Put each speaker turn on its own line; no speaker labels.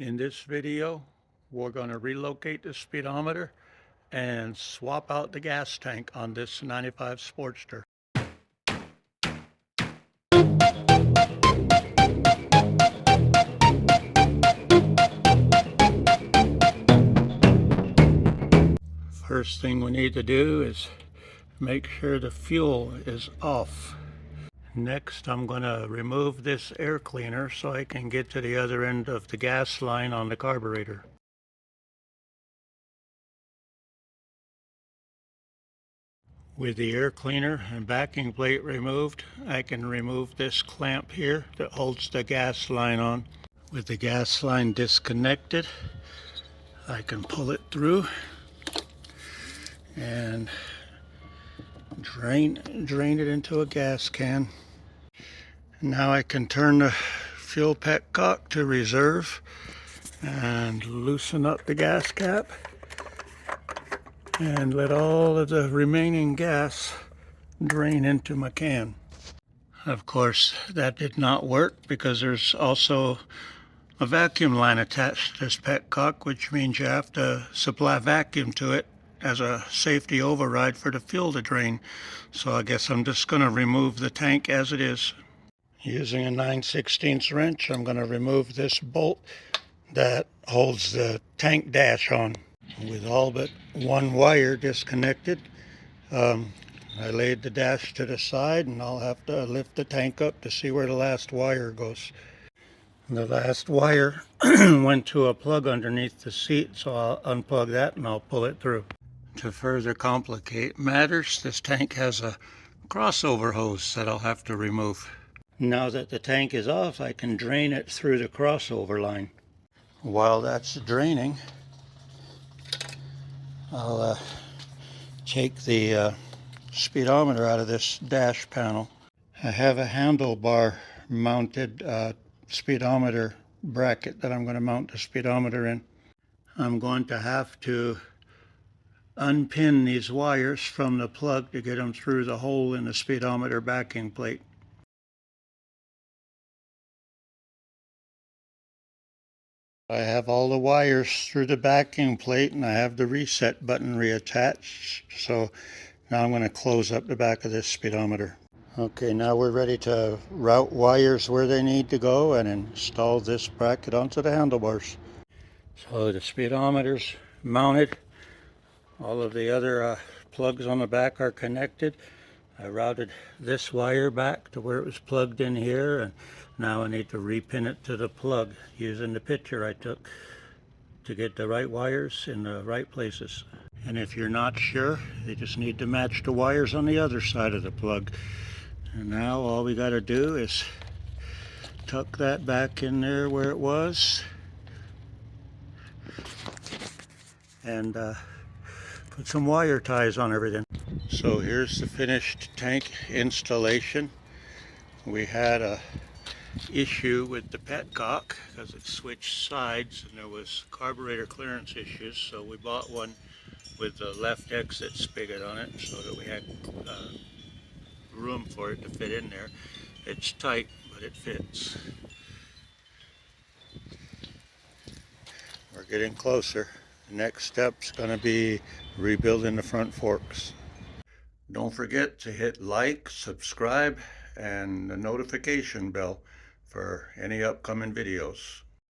In this video, we're going to relocate the speedometer and swap out the gas tank on this 95 Sportster. First thing we need to do is make sure the fuel is off. Next, I'm going to remove this air cleaner so I can get to the other end of the gas line on the carburetor. With the air cleaner and backing plate removed, I can remove this clamp here that holds the gas line on. With the gas line disconnected, I can pull it through and drain it into a gas can. Now I can turn the fuel petcock to reserve and loosen up the gas cap and let all of the remaining gas drain into my can. Of course, that did not work because there's also a vacuum line attached to this petcock, which means you have to supply vacuum to it as a safety override for the fuel to drain. So I guess I'm just going to remove the tank as it is. Using a 9/16 wrench, I'm going to remove this bolt that holds the tank dash on. With all but one wire disconnected, I laid the dash to the side, and I'll have to lift the tank up to see where the last wire goes. The last wire went to a plug underneath the seat, so I'll unplug that and I'll pull it through. To further complicate matters, this tank has a crossover hose that I'll have to remove. Now that the tank is off, I can drain it through the crossover line. While that's draining, I'll take the speedometer out of this dash panel. I have a handlebar mounted speedometer bracket that I'm going to mount the speedometer in. I'm going to have to unpin these wires from the plug to get them through the hole in the speedometer backing plate. I have all the wires through the backing plate, and I have the reset button reattached. So now I'm going to close up the back of this speedometer. Okay, now we're ready to route wires where they need to go and install this bracket onto the handlebars. So the speedometer's mounted. All of the other plugs on the back are connected. I routed this wire back to where it was plugged in here, and now I need to repin it to the plug using the picture I took to get the right wires in the right places. And if you're not sure, you just need to match the wires on the other side of the plug. And now all we got to do is tuck that back in there where it was and put some wire ties on everything. So here's the finished tank installation. We had a issue with the petcock because it switched sides and there was carburetor clearance issues, so we bought one with the left exit spigot on it so that we had room for it to fit in there. It's tight, but it fits. We're getting closer. The next step's going to be rebuilding the front forks. Don't forget to hit like, subscribe, and the notification bell for any upcoming videos.